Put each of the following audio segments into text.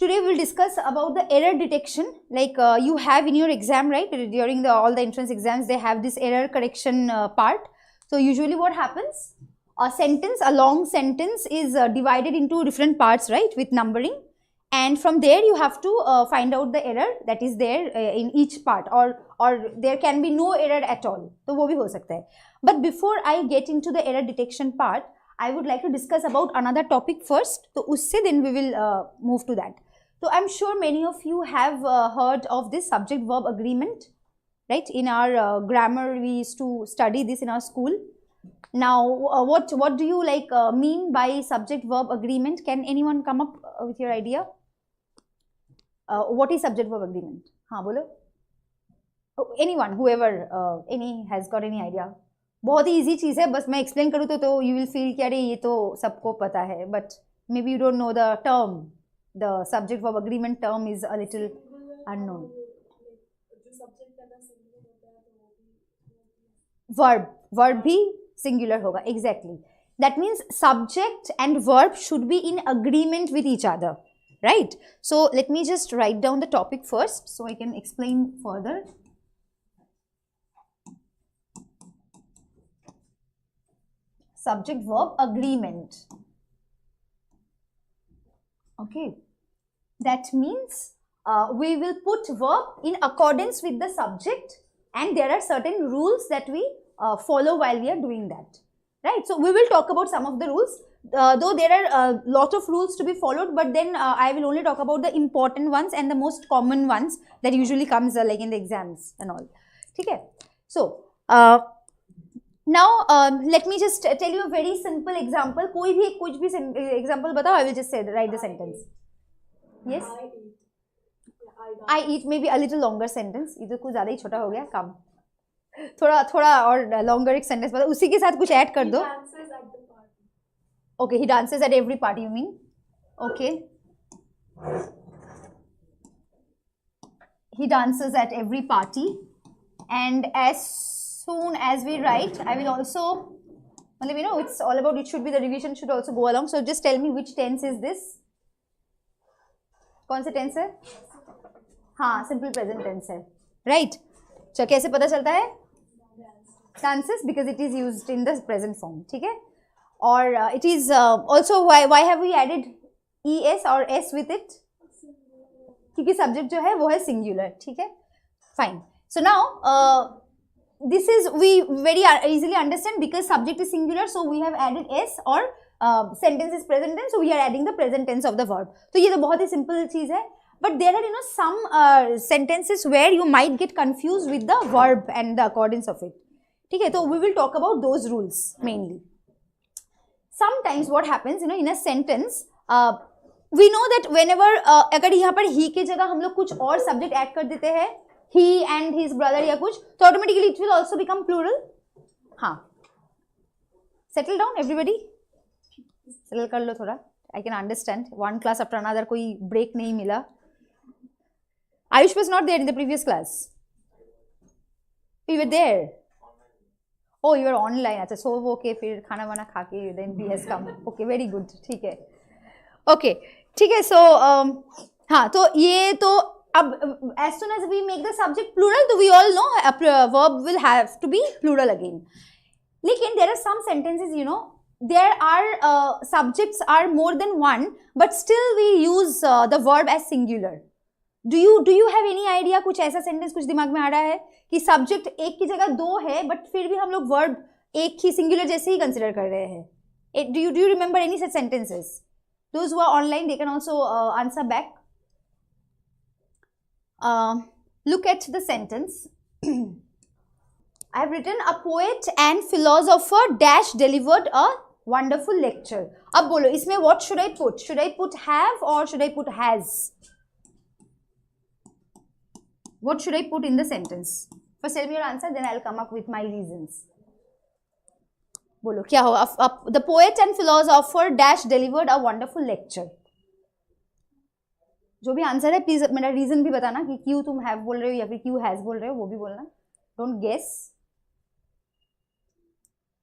Today we'll discuss about the error detection. Like you have in your exam, right? During all the entrance exams, they have this error correction part. So usually what happens? A long sentence is divided into different parts, right? With numbering. And from there you have to find out the error that is there in each part, or there can be no error at all. So वो भी हो सकता है. But before I get into the error detection part, I would like to discuss about another topic first. So usse then we will move to that. So I'm sure many of you have heard of this subject verb agreement, right? In our grammar we used to study this in our school. Now what do you like mean by subject verb agreement? Can anyone come up with your idea? What is subject verb agreement? हाँ बोलो. Anyone, whoever, any has got any idea? बहुत ही easy चीज़ है, बस मैं explain करूँ तो you will feel कि अरे ये तो सबको पता है, but maybe you don't know the term. The subject verb agreement term is a little unknown. Verb भी singular होगा, exactly. That means subject and verb should be in agreement with each other, right? So let me just write down the topic first so I can explain further. Subject verb agreement. Okay, that means we will put verb in accordance with the subject, and there are certain rules that we follow while we are doing that, right? So we will talk about some of the rules, though there are a lot of rules to be followed, but then I will only talk about the important ones and the most common ones that usually comes like in the exams and all. Okay, so now let me just tell you a very simple example. कोई भी कुछ भी example बताओ. I will just say write the sentence. Yes. I eat maybe a little longer sentence. इधर कुछ ज़्यादा ही छोटा हो गया काम. थोड़ा और longer एक sentence बताओ. उसी के साथ कुछ add कर दो. Okay, he dances at every party. You mean? Okay. He dances at every party, and as soon as we write, I will also, you know, it's all about, it should be, the revision should also go along. So just tell me which tense is this? कौन सा tense है? हाँ, simple present tense है, right? So कैसे पता चलता है? Dances, because it is used in the present form, ठीक है? Or it is also, why have we added es or s with it? क्योंकि subject जो है वो है singular, ठीक है? Fine. So now this is, we very easily understand, because subject is singular, so we have added s, or sentence is present tense, so we are adding the present tense of the verb. तो ये तो बहुत ही simple चीज़ है. But there are, you know, some sentences where you might get confused with the verb and the accordance of it. ठीक है, तो we will talk about those rules mainly. Sometimes what happens, you know, in a sentence, we know that whenever अगर यहाँ पर he के जगह हम लोग कुछ और subject add कर देते हैं, he and his brother या कुछ, तो automatically it will also become plural. हाँ, settle down everybody. settle कर लो थोड़ा. I can understand. One class after another, कोई break नहीं मिला. Ayush was not there in the previous class. We were there. Oh, you were online. अच्छा, so okay, फिर खाना वाना खा के then he has come. Okay, very good. ठीक है. Okay, ठीक है. So हाँ, तो ये तो अब as soon as we make the subject plural, तो we all know a verb will have to be plural again. लेकिन there are some sentences, you know, there are subjects are more than one, but still we use the verb as singular. Do you have any idea? कुछ ऐसा sentence कुछ दिमाग में आ रहा है कि subject एक की जगह दो है, but फिर भी हम लोग verb एक ही singular जैसे ही consider कर रहे हैं. Do you remember any such sentences? Those who are online, they can also answer back. Look at the sentence. I have written, a poet and philosopher dash delivered a wonderful lecture. अब बोलो इसमें what should I put? Should I put have or should I put has? What should I put in the sentence? First tell me your answer, then I'll come up with my reasons. बोलो क्या हो? The poet and philosopher dash delivered a wonderful lecture. जो भी answer है please मेरा reason भी बताना कि क्यों तुम हैव बोल रहे हो या फिर क्यों हैज बोल रहे हो, वो भी बोलना. Don't guess.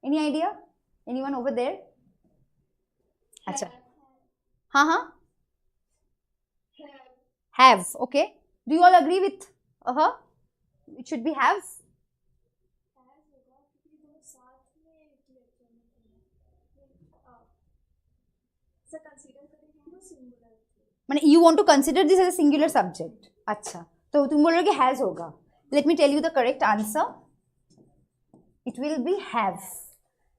Any idea? Anyone over there? अच्छा, हाँ हाँ, Have. Okay. Do you all agree with her? It should be have. You want to consider this as a singular subject. अच्छा, तो तुम बोल रहे हो कि has होगा. Let me tell you the correct answer. It will be have.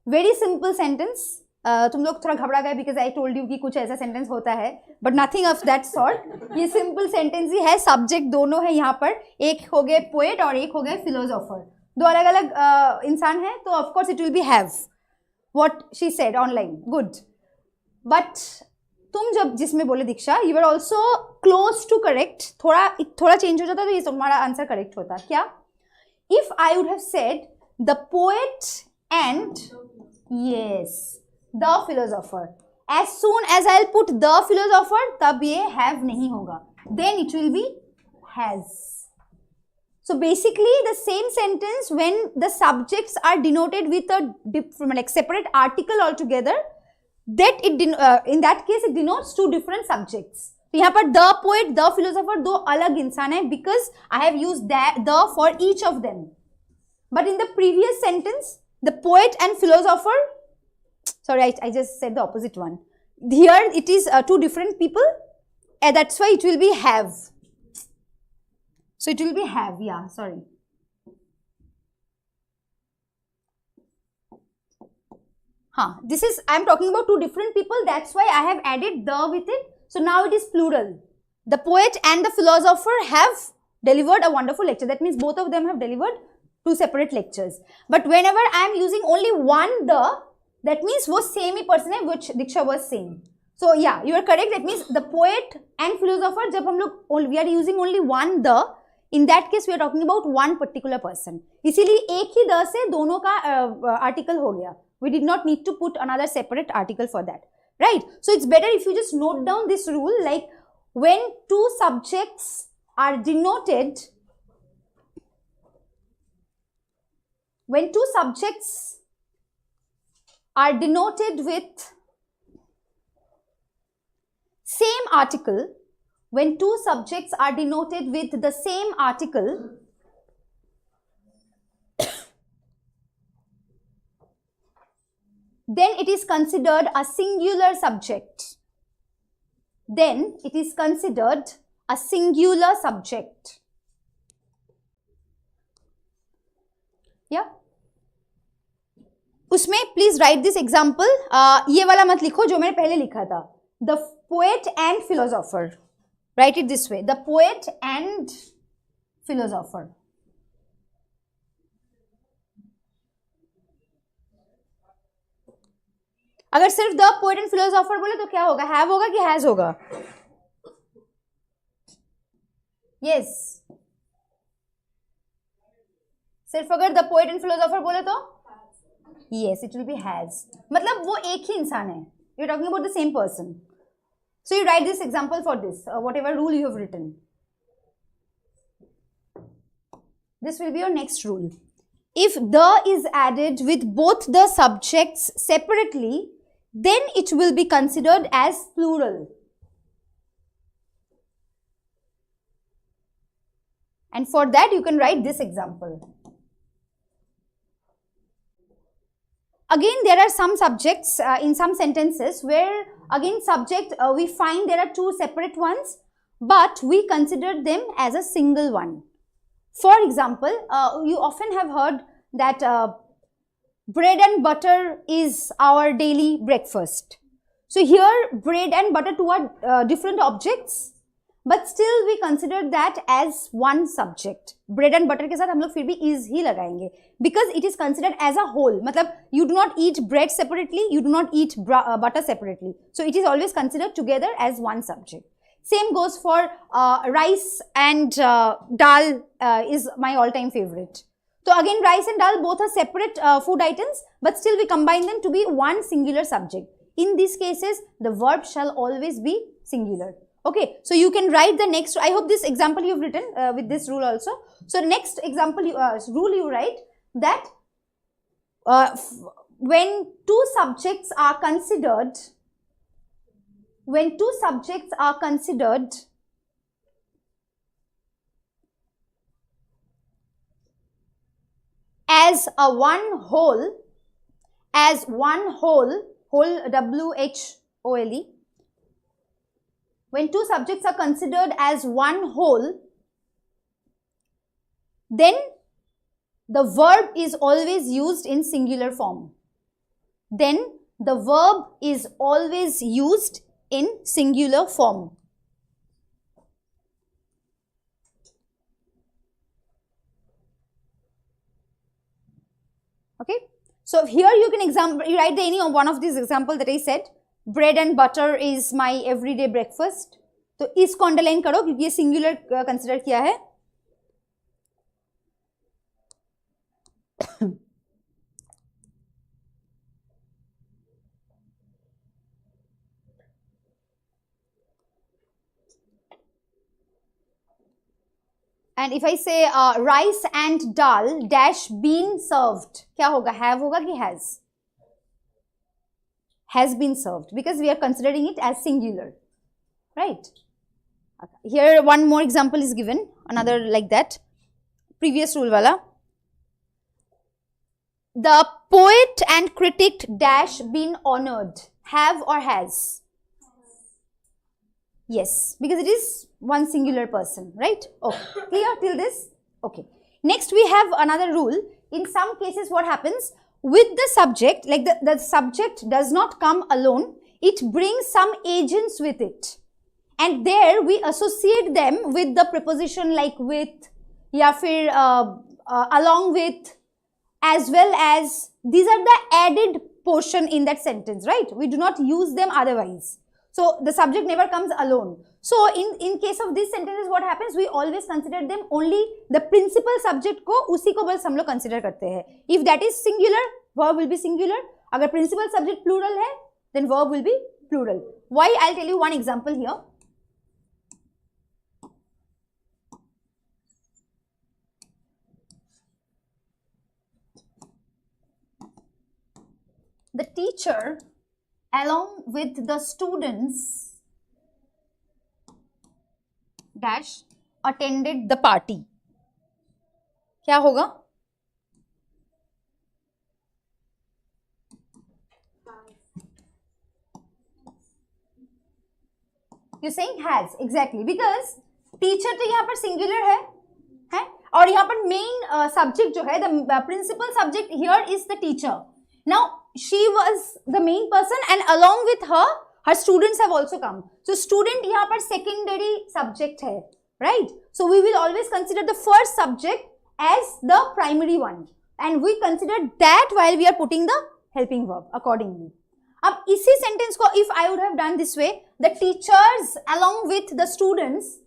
Very simple sentence. तुम लोग थोड़ा घबरा गए because I told you कि कुछ ऐसा sentence होता है, but nothing of that sort. ये simple sentence ही है. Subject दोनों है यहाँ पर. एक हो गए poet और एक हो गए philosopher. दो अलग अलग इंसान हैं, तो of course it will be have. What she said online. Good. But तुम जब जिसमें बोले दीक्षा, you were also close to correct. थोड़ा change हो जाता तो ये तुम्हारा आंसर correct होता. क्या? If I would have said the poet and yes, the philosopher. As soon as I'll put the philosopher, तब ये have नहीं होगा. Then it will be has. So basically the same sentence when the subjects are denoted with a like separate article altogether, that it in that case it denotes two different subjects. तो यहाँ पर the poet, the philosopher दो अलग इंसान है because I have used that the for each of them. But in the previous sentence, the poet and philosopher, sorry, I just said the opposite one. Here it is two different people, and that's why it will be have. So it will be have, yeah, sorry. This is, I am talking about two different people, that's why I have added the with it. So now it is plural. The poet and the philosopher have delivered a wonderful lecture. That means both of them have delivered two separate lectures. But whenever I am using only one the, that means वो same ही person है which Diksha was saying. So yeah, you are correct. That means the poet and philosopher, जब हम लोग we are using only one the, in that case we are talking about one particular person. इसीलिए एक ही the से दोनों का article हो गया. We did not need to put another separate article for that, right? So it's better if you just note down this rule, like when two subjects are denoted, with same article, when two subjects are denoted with the same article, then it is considered a singular subject. Then it is considered a singular subject. Yeah. उसमें please write this example. ये वाला मत लिखो जो मैंने पहले लिखा था. The poet and philosopher. Write it this way. The poet and philosopher. अगर सिर्फ द पोएट एंड फिलोसोफर बोले तो क्या होगा? हैव होगा कि हैज होगा? यस, सिर्फ अगर द पोएट एंड फिलोसोफर बोले तो yes, it will be his. मतलब वो एक ही इंसान है. You are talking about the same person. So you write this example for this, whatever rule you have written. This will be your next rule. If the is added with both the subjects separately, then it will be considered as plural. And for that you can write this example. Again, there are some subjects in some sentences where again subject we find there are two separate ones, but we consider them as a single one. For example, you often have heard that bread and butter is our daily breakfast. So here bread and butter two are different objects, but still we consider that as one subject. Bread and butter के साथ हम लोग फिर भी is ही लगाएंगे because it is considered as a whole. मतलब you do not eat bread separately, you do not eat butter separately. So it is always considered together as one subject. Same goes for rice and dal is my all-time favorite. So again, rice and dal both are separate food items, but still we combine them to be one singular subject. In these cases, the verb shall always be singular. Okay, so you can write the next. I hope this example you've written with this rule also. So next example rule you write that when two subjects are considered, as a one whole, whole, WHOLE, when two subjects are considered as one whole, then the verb is always used in singular form. Then the verb is always used in singular form. Okay, so here you can you write any one of these example that I said. Bread and butter is my everyday breakfast. तो इसको underline करो क्योंकि ये singular consider किया है. And if I say rice and dal dash been served, क्या होगा? Have होगा कि has? Has been served because we are considering it as singular, right? Okay. Here one more example is given, another like that. Previous rule wala. The poet and critic dash been honored. Have or has? Yes, because it is one singular person, right? Okay, clear till this? Okay. Next we have another rule. In some cases what happens? With the subject, like the subject does not come alone, it brings some agents with it. And there we associate them with the preposition like with, ya fir along with, as well as, these are the added portion in that sentence, right? We do not use them otherwise. So the subject never comes alone. So in case of these sentences, what happens? We always consider them only the principal subject को उसी को बस हम लोग consider करते हैं. If that is singular, verb will be singular. अगर principal subject plural है, then verb will be plural. Why? I'll tell you one example here. The teacher along with the students dash attended the party. क्या होगा? You're saying has, exactly, because teacher तो यहाँ पर singular है और यहाँ पर main subject जो है, the principal subject here is the teacher. Now she was the main person and along with her, her students have also come. So student यहाँ पर secondary subject है, right? So we will always consider the first subject as the primary one and we consider that while we are putting the helping verb accordingly. अब इसी sentence को if I would have done this way, the teachers along with the students,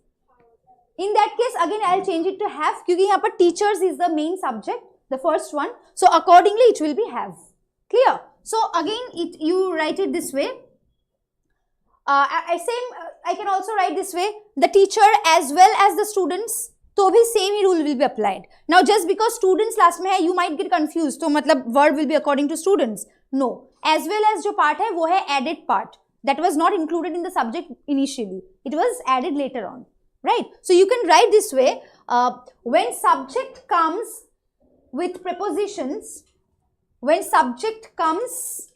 in that case again I'll change it to have क्योंकि यहाँ पर teachers is the main subject, the first one. So accordingly it will be have. Clear? So again you write it this way. I can also write this way, the teacher as well as the students, तो भी same he rule will be applied. Now just because students last में है, you might get confused, तो मतलब verb will be according to students. No, as well as जो part है वो है added part, that was not included in the subject initially, it was added later on, right? So you can write this way, when subject comes with prepositions, when subject comes,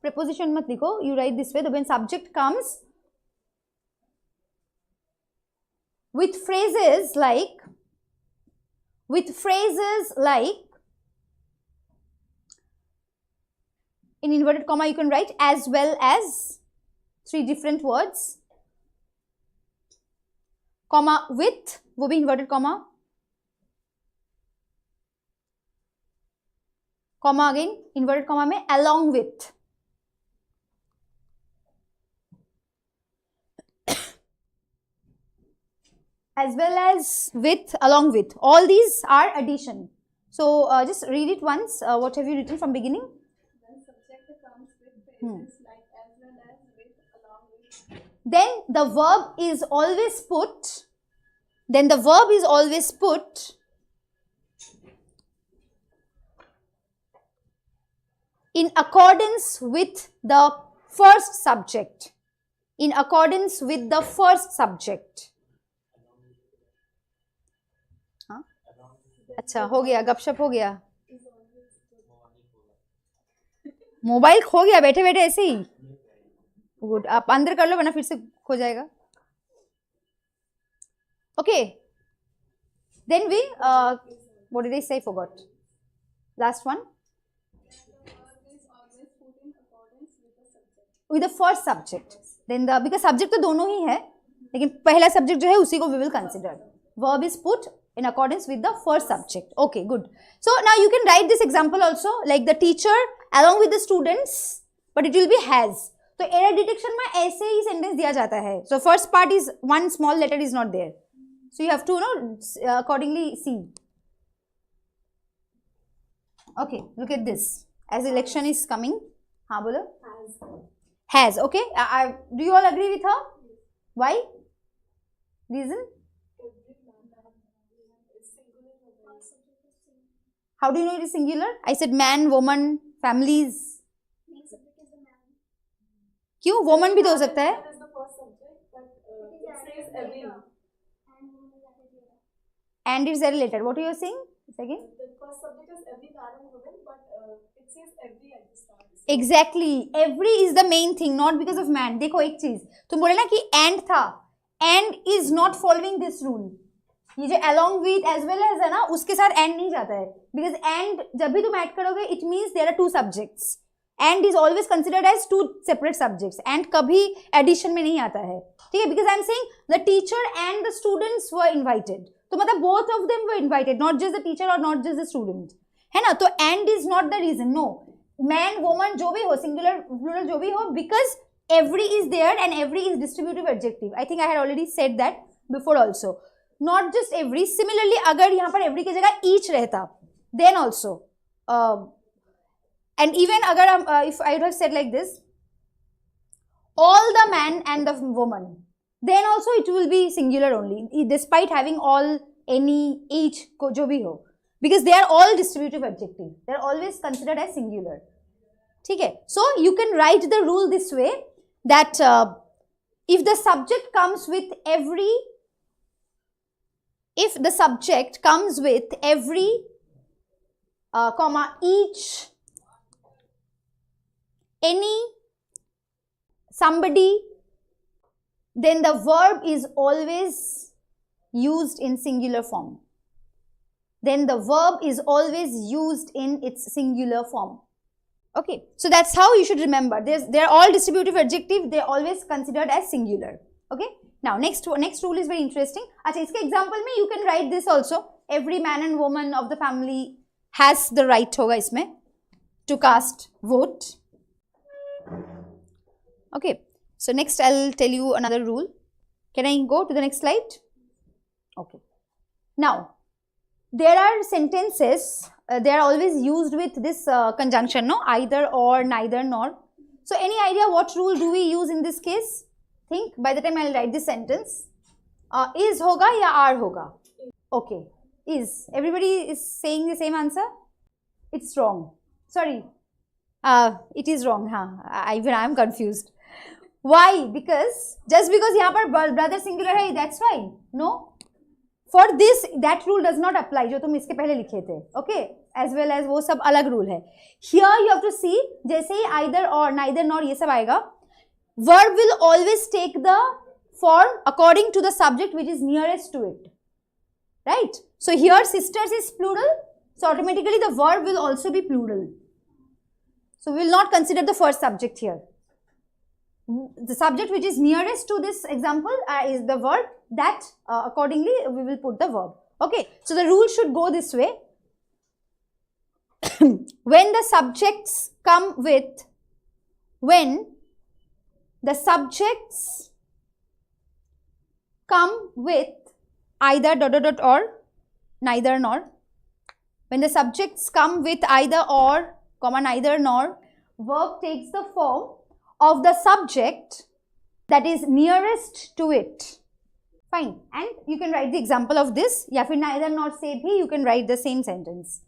preposition mat likho, you write this way, when subject comes with phrases like, in inverted comma you can write as well as, 3 different words, comma with, वो भी inverted comma, comma again inverted comma में along with, as well as with, along with, all these are addition. So just read it once. What have you written from beginning? When subject comes with phrases like as well as, with, along with. Then the verb is always put, in accordance with the first subject. In accordance with the first subject. अच्छा हो गया, गपशप हो गया, mobile खो गया बैठे बैठे ऐसे ही। गुड, आप अंदर कर लो वरना फिर से खो जाएगा। Okay, then we what did I say, forgot last one. With the first subject, then the, because subject तो दोनों ही है लेकिन पहला सब्जेक्ट जो है उसी को we will consider. Verb is put in accordance with the first subject. Okay, good. So now you can write this example also, like the teacher along with the students, but it will be has. So error detection में ऐसे ही sentence दिया जाता है. So first part is one small letter is not there. So you have to accordingly see. Okay, look at this. As election is coming, हाँ बोलो. Has. Okay. Do you all agree with her? Why? Reason? How do you know it is singular? I said man, woman, families. क्यों? woman भी तो हो सकता है. And it's related. What are you saying? Again? The first subject is every man and woman, but it says every at the start. Exactly. Every is the main thing, not because of man. देखो एक चीज, तुम बोले ना कि and था. And is not following this rule. ये जो along with as well as है ना, उसके साथ and नहीं जाता है. Because and जब भी तुम add करोगे, it means there are two subjects. And is always considered as two separate subjects. And कभी addition में नहीं आता है. ठीक है? Because I am saying the teacher and the students were invited. तो मतलब both of them were invited, not just the teacher or not just the student. है ना? तो and is not the reason. No. Man, woman, जो भी हो, singular, plural जो भी हो, because every is there and every is distributive adjective. I think I had already said that before also. Not just every. Similarly, अगर यहाँ पर every की जगह each रहता, then also, and even अगर हम, if I would have said like this, all the man and the woman, then also it will be singular only, despite having all, any, each, जो भी हो, because they are all distributive adjective. They are always considered as singular. ठीक है? So you can write the rule this way, that if the subject comes with every, if the subject comes with every, comma, each, any, somebody, then the verb is always used in singular form. Then the verb is always used in its singular form. Okay, so that's how you should remember. They're all distributive adjective. They're always considered as singular. Okay. Now next rule is very interesting. अच्छा, इसके example में you can write this also. Every man and woman of the family has the right होगा इसमें to cast vote. Okay. So next I'll tell you another rule. Can I go to the next slide? Okay. Now there are sentences. They are always used with this conjunction, no? Either or, neither nor. So any idea what rule do we use in this case? Think by the time I'll write this sentence. Is hoga ya are hoga? Okay, is. Everybody is saying the same answer? It's wrong. Sorry. It is wrong. Even I am confused. Why? Because just because यहाँ पर brother singular है, that's fine. No. For this, that rule does not apply. जो तुम इसके पहले लिखे थे. Okay. As well as वो सब अलग rule है. Here you have to see, जैसे ही either or, neither nor ये सब आएगा, verb will always take the form according to the subject which is nearest to it. Right? So here sisters is plural. So automatically the verb will also be plural. So we will not consider the first subject here. The subject which is nearest to this example is the verb. That accordingly we will put the verb. Okay. So the rule should go this way. When the subjects come with, when the subjects come with either ... or, neither nor. When the subjects come with either or, comma, neither nor, verb takes the form of the subject that is nearest to it. Fine. And you can write the example of this. या फिर neither nor से भी you can write the same sentence.